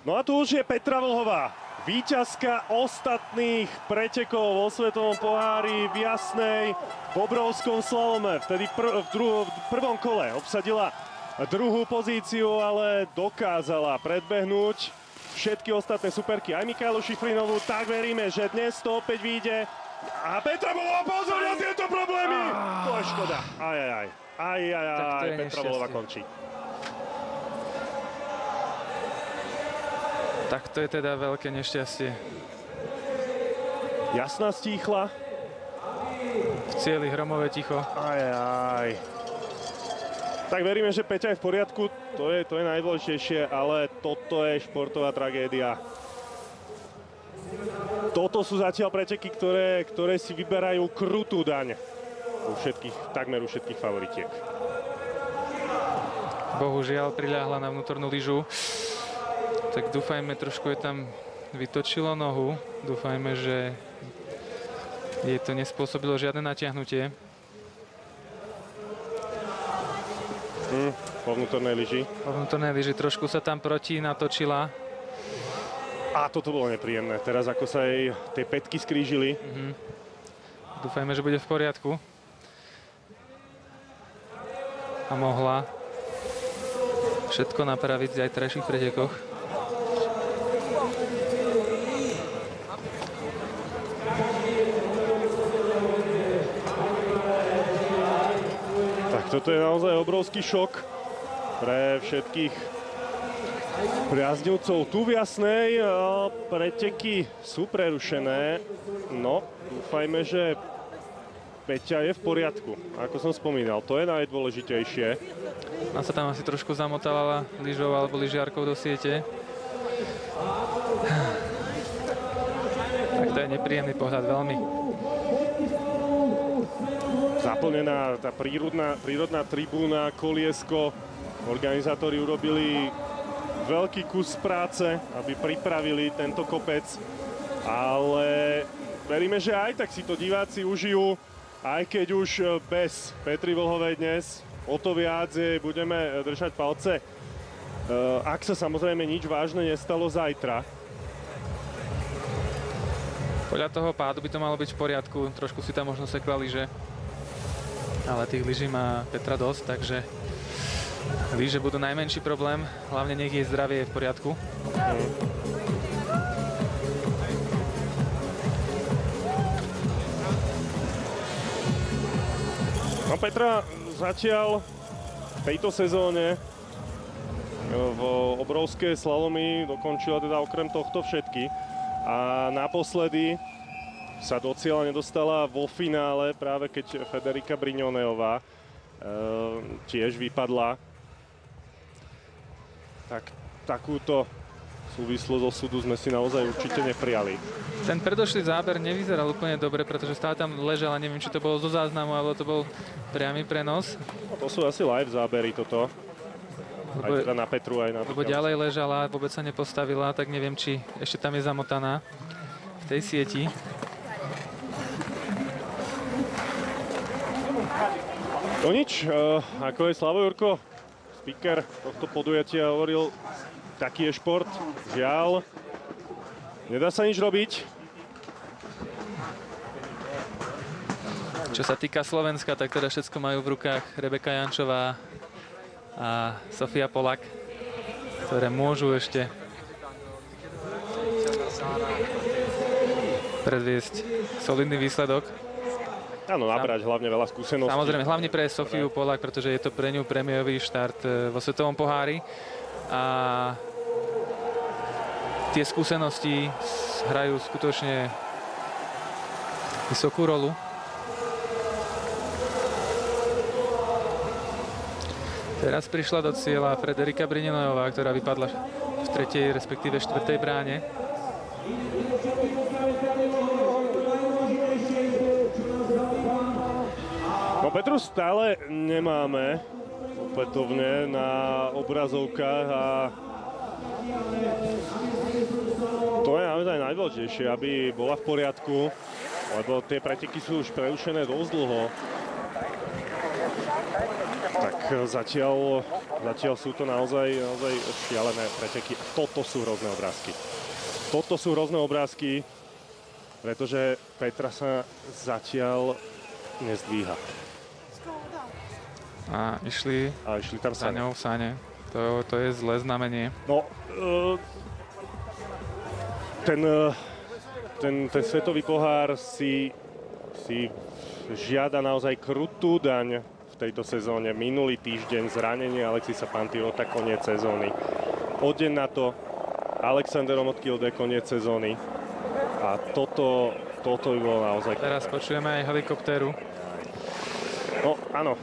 No a tu už je Petra Vlhová, víťazka ostatných pretekov vo Svetovom pohári v Jasnej, v obrovskom slalome. Vtedy v prvom kole obsadila druhú pozíciu, ale dokázala predbehnúť všetky ostatné superky, aj Michaelu Šifrinovú. Tak veríme, že dnes to opäť vyjde. A Petra Vlhová, pozor na tieto problémy! To je škoda. Aj, Petra Vlhová končí. Tak to je teda veľké nešťastie. Jasná stíchla. V cieli hromové ticho. Aj. Tak veríme, že Peťa je v poriadku, to je najdôležitejšie, ale toto je športová tragédia. Toto sú zatiaľ preteky, ktoré si vyberajú krutú daň takmer u všetkých favoritiek. Bohužiaľ priľahla na vnútornú lyžu. Tak dúfajme, trošku je tam vytočilo nohu. Dúfajme, že jej to nespôsobilo žiadne natiahnutie. Po vnútornej lyži. Po vnútornej lyži trošku sa tam proti natočila. A toto bolo nepríjemné. Teraz ako sa jej tie pätky skrížili. Dúfajme, že bude v poriadku. A mohla všetko napraviť v zajtrajších pretekoch. Tak toto je naozaj obrovský šok pre všetkých priaznivcov tu v Jasnej. Preteky sú prerušené. No, dúfajme, že Peťa je v poriadku. Ako som spomínal, to je najdôležitejšie. Ona sa tam asi trošku zamotala lyžou alebo lyžiarkou do siete. Tak to je nepríjemný pohľad, veľmi. Zaplnená tá prírodná tribúna, koliesko. Organizátori urobili veľký kus práce, aby pripravili tento kopec. Ale veríme, že aj tak si to diváci užijú, aj keď už bez Petry Vlhovej dnes. O to viac budeme držať palce. Ak sa samozrejme nič vážne nestalo zajtra. Podľa toho pádu by to malo byť v poriadku. Trošku si tam možno sekla lyže. Ale tých lyží má Petra dosť, takže lyže budú najmenší problém. Hlavne nech jej zdravie je v poriadku. No Petra zatiaľ v tejto sezóne v obrovské slalomy dokončila teda okrem tohto všetky. A naposledy sa do cieľa nedostala vo finále, práve keď Federica Brignonejová tiež vypadla. Tak takúto súvislosť osudu sme si naozaj určite neprijali. Ten predošlý záber nevyzeral úplne dobre, pretože stále tam ležala, neviem, či to bolo zo záznamu, alebo to bol priamy prenos. No, to sú asi live zábery toto. Aj teda na Petru, aj na... Lebo ďalej ležala, vôbec sa nepostavila, tak neviem, či ešte tam je zamotaná v tej sieti. No nič, ako je Slavo Jurko, speaker tohto podujatia, hovoril, taký je šport, žiaľ, nedá sa nič robiť. Čo sa týka Slovenska, tak teda všetko majú v rukách Rebeka Jančová a Sofia Polak, ktoré môžu ešte predviesť solidný výsledok. Áno, nabrať hlavne veľa skúseností. Samozrejme, hlavne pre Sofiu Polak, pretože je to pre ňu prémiový štart vo Svetovom pohári. A tie skúsenosti hrajú skutočne vysokú rolu. Teraz prišla do cieľa Federica Brignonejová, ktorá vypadla v tretej, respektíve štvrtej bráne. No Petru stále nemáme opätovne na obrazovkách a to je naozaj najdôležitejšie, aby bola v poriadku, lebo tie preteky sú už prerušené dosť dlho. Tak zatiaľ Zatiaľ sú to naozaj šialené preteky. A toto sú hrozné obrázky. Toto sú hrozné obrázky, pretože Petra sa zatiaľ nezdvíha. A išli tam za ňou v sane. To je zlé znamenie. No, ten svetový pohár si žiada naozaj krutú daň v tejto sezóne. Minulý týždeň zranenie Alexisa Pantylota, koniec sezóny. O deň na to Alexander Omotkilde, koniec sezóny. A toto by bolo naozaj... Teraz počujeme aj helikoptéru. No, áno.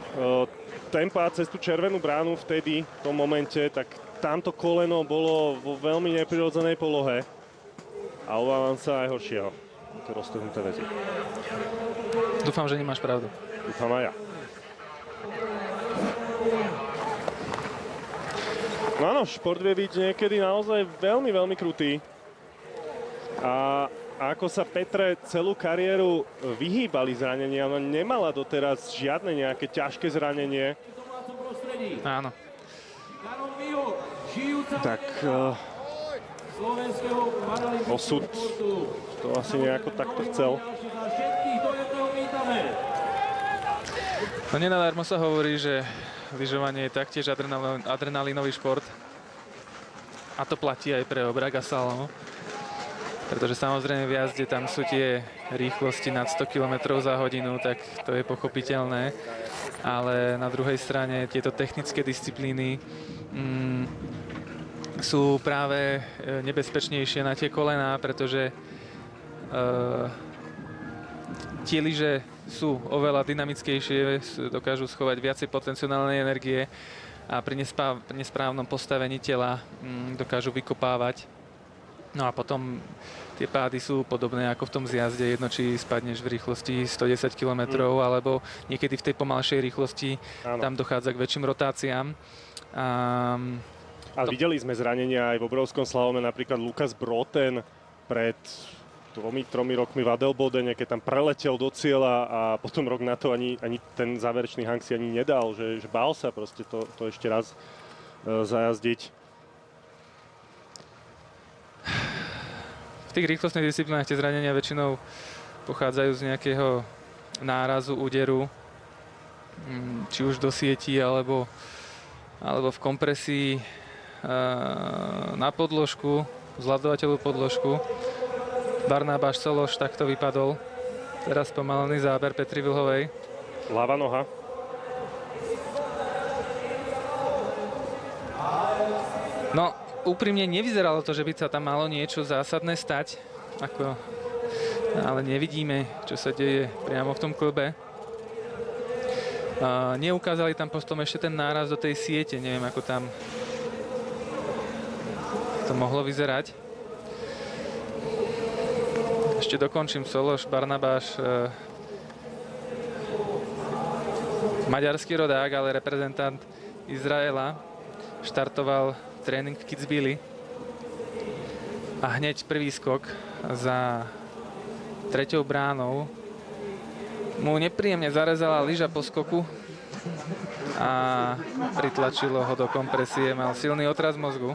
Tempa cez tú červenú bránu vtedy, v tom momente, tak tamto koleno bolo vo veľmi neprirodzenej polohe. A obávam sa aj horšieho. To roztrhnuté väzy. Dúfam, že nemáš pravdu. Dúfam aj ja. No áno, šport vie byť niekedy naozaj veľmi, veľmi krutý. A ako sa Petre celú kariéru vyhýbali zranenia, ona nemala doteraz žiadne nejaké ťažké zranenie. Áno. Tak osud to asi nejako takto chcel. No nenadarmo sa hovorí, že lyžovanie je taktiež adrenalinový šport. A to platí aj pre obrak a slalom. Pretože samozrejme v jazde tam sú tie rýchlosti nad 100 km za hodinu, tak to je pochopiteľné. Ale na druhej strane tieto technické disciplíny sú práve nebezpečnejšie na tie kolená, pretože tie lyže sú oveľa dynamickejšie, dokážu schovať viacej potenciálnej energie a pri nesprávnom postavení tela dokážu vykopávať. No a potom tie pády sú podobné ako v tom zjazde, jedno či spadneš v rýchlosti 110 km, alebo niekedy v tej pomalšej rýchlosti. Áno. Tam dochádza k väčším rotáciám. A videli sme zranenia aj v obrovskom slalome, napríklad Lukas Broten pred 3 rokmi v Adelbodene, keď tam preletel do cieľa a potom rok na to ani ten záverečný hang si ani nedal, že bál sa proste to ešte raz zajazdiť. V tých rýchlostných disciplínach tie zranenia väčšinou pochádzajú z nejakého nárazu, úderu, či už do sietí, alebo v kompresii na podložku, vzľadovateľovú podložku. Barnabáš Sološ takto vypadol. Teraz pomalený záber Petry Vlhovej. Ľava noha. No, úprimne nevyzeralo to, že by sa tam malo niečo zásadné stať. Ale nevidíme, čo sa deje priamo v tom klbe. Neukázali tam potom ešte ten náraz do tej siete. Neviem, ako tam to mohlo vyzerať. Ešte dokončím. Sološ, Barnabáš, maďarský rodák, ale reprezentant Izraela. Štartoval tréning v Kitzbüheli a hneď prvý skok za 3. bránou mu nepríjemne zarezala lyža po skoku a pritlačilo ho do kompresie. Mal silný otras mozgu,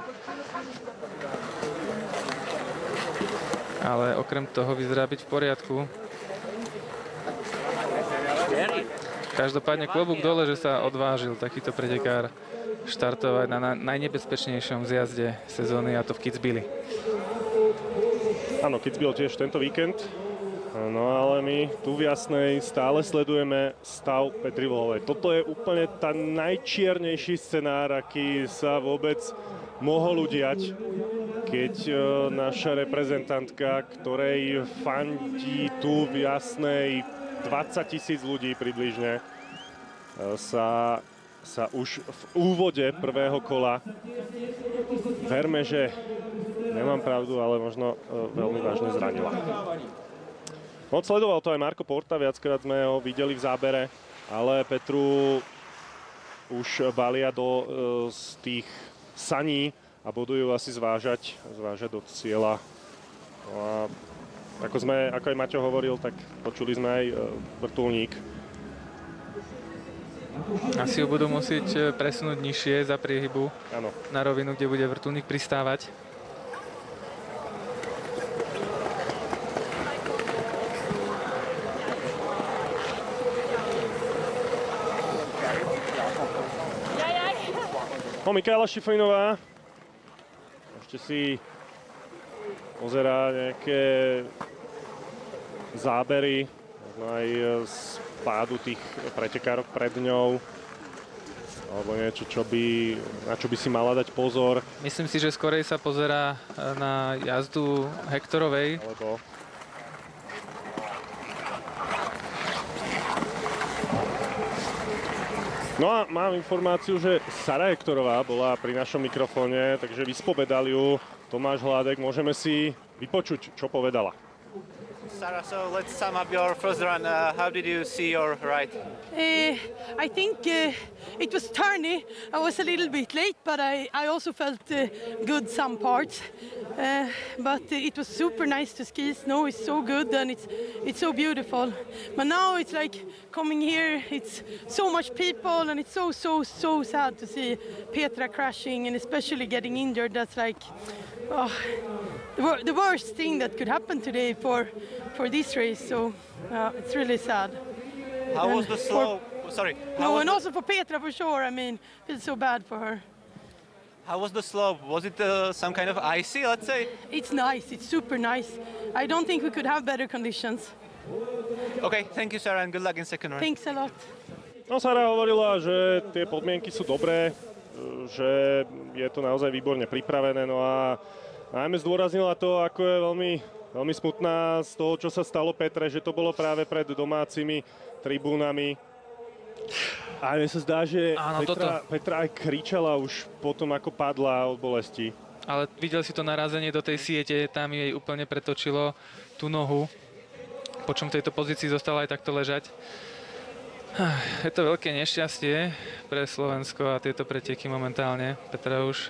ale okrem toho vyzerá byť v poriadku. Každopádne klobúk dole, že sa odvážil takýto pretekár štartovať na najnebezpečnejšom zjazde sezóny, a to v Kitzbüheli. Áno, Kitzbühel tiež tento víkend. No ale my tu v Jasnej stále sledujeme stav Petry Vlhovej. Toto je úplne tá najčiernejší scenár, aký sa vôbec mohol udiať, keď naša reprezentantka, ktorej fandí tu v Jasnej 20 000 ľudí približne, sa už v úvode prvého kola, verme, že nemám pravdu, ale možno veľmi vážne zranila. Sledoval to aj Marko Porta, viackrát sme ho videli v zábere, ale Petru už balia z tých saní a budú ju asi zvážať do cieľa. No a ako aj Maťo hovoril, tak počuli sme aj vrtuľník. Asi ju budú musieť presunúť nižšie za priehybu Áno. na rovinu, kde bude vrtuľník pristávať. Michaela Šiflinová ešte si pozerá nejaké zábery, možno aj z pádu tých pretekárok pred ňou, alebo niečo, na čo by si mala dať pozor. Myslím si, že skorej sa pozerá na jazdu Hektorovej. Alebo no a mám informáciu, že Sara Hektorová bola pri našom mikrofóne, takže vyspovedal ju Tomáš Hládek. Môžeme si vypočuť, čo povedala. Sarah, so let's sum up your first run. How did you see your ride? I think it was turny. I was a little bit late, but I also felt good some parts. But it was super nice to ski. Snow is so good and it's so beautiful. But now it's like coming here, it's so much people and it's so sad to see Petra crashing and especially getting injured. That's like the worst thing that could happen today for this race. So it's really sad. How was the slope? And also for Petra for sure. I mean, feel so bad for her. How was the slope? Was it some kind of icy, let's say? It's nice. It's super nice. I don't think we could have better conditions. Okay, thank you, Sarah, and good luck in second run. Thanks a lot. No, Sara hovorila, že tie podmienky sú dobré, že je to naozaj výborne pripravené, no a najmä zdôraznila to, ako je veľmi smutná z toho, čo sa stalo Petre, že to bolo práve pred domácimi tribúnami. A mne sa zdá, že Áno, Petra aj kričala už potom, ako padla od bolesti. Ale videl si to narazenie do tej siete, tam jej úplne pretočilo tú nohu, počom v tejto pozícii zostala aj takto ležať. Je to veľké nešťastie pre Slovensko a tieto preteky momentálne. Petra už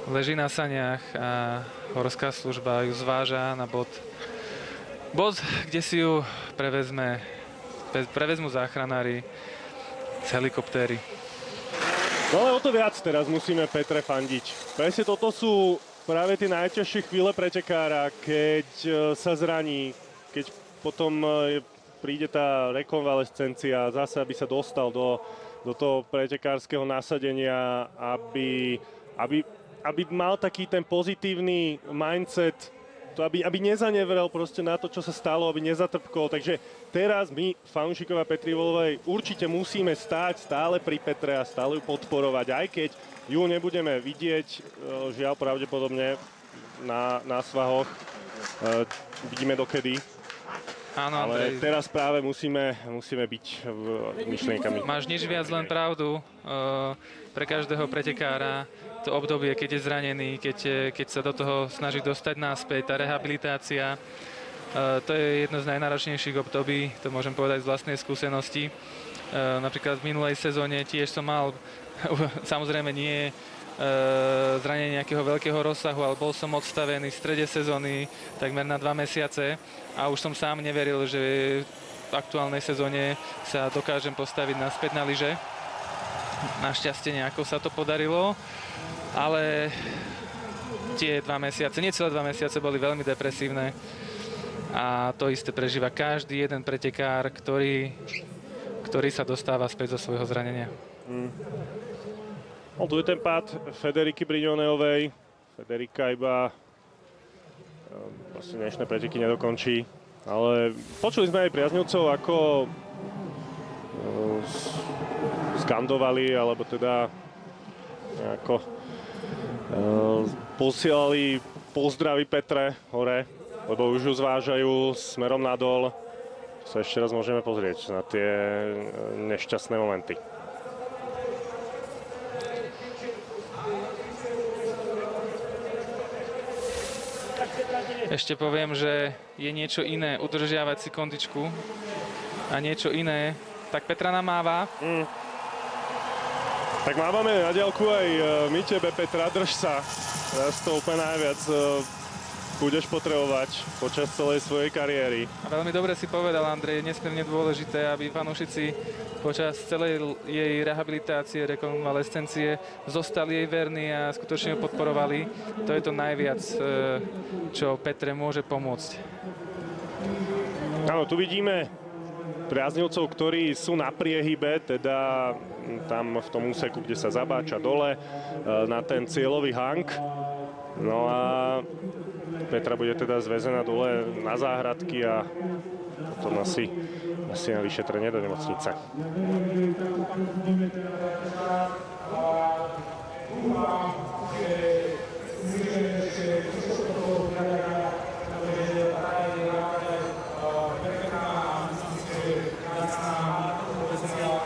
leží na saniach a horská služba ju zváža na bod, kde si ju prevezmú záchranári z helikoptéry. No ale o to viac teraz musíme Petre fandiť. Presne toto sú práve tie najťažšie chvíle pretekára, keď sa zraní, keď potom príde tá rekonvalescencia, zase aby sa dostal do toho pretekárskeho nasadenia, aby mal taký ten pozitívny mindset, aby nezanevrel proste na to, čo sa stalo, aby nezatrpkol. Takže teraz my, fanúšikovia Petry Vlhovej, určite musíme stáť stále pri Petre a stále ju podporovať, aj keď ju nebudeme vidieť, žiaľ pravdepodobne na svahoch. Vidíme dokedy. Áno, ale Andrej, teraz práve musíme byť myšlienkami. máš nič viac, len pravdu. Pre každého pretekára to obdobie, keď je zranený, keď sa do toho snaží dostať naspäť, tá rehabilitácia, to je jedno z najnáročnejších období, to môžem povedať z vlastnej skúsenosti. Napríklad v minulej sezóne tiež som mal, samozrejme nie zranenie nejakého veľkého rozsahu, ale bol som odstavený v strede sezóny takmer na 2 mesiace a už som sám neveril, že v aktuálnej sezóne sa dokážem postaviť naspäť na lyže. Našťastie nejako sa to podarilo, ale tie 2 mesiace, necelé 2 mesiace boli veľmi depresívne a to isté prežíva každý jeden pretekár, ktorý sa dostáva späť zo svojho zranenia. No, tu je ten pád Federiky Brignoneovej. Federika iba vlastne dnešné preteky nedokončí, ale počuli sme aj priaznivcov, ako skandovali, alebo teda nejako posielali pozdravy Petre hore, lebo už ju zvážajú smerom nadol. Sa ešte raz môžeme pozrieť na tie nešťastné momenty. Ešte poviem, že je niečo iné udržiavať si kondičku a niečo iné. Tak Petra namáva. Tak mávame na diaľku aj my tebe, Petra, drž sa. Teraz to úplne najviac budeš potrebovať počas celej svojej kariéry. Veľmi dobre si povedal, Andrej, je nesmierne dôležité, aby fanúšici počas celej jej rehabilitácie, rekonvalescencie zostali jej verní a skutočne ju podporovali. To je to najviac, čo Petre môže pomôcť. Áno, tu vidíme priaznivcov, ktorí sú na priehybe, teda tam v tom úseku, kde sa zabáča dole na ten cieľový hang. No a Petra bude teda zväzená dole na záhradky a potom asi na vyšetrenie do nemocnice.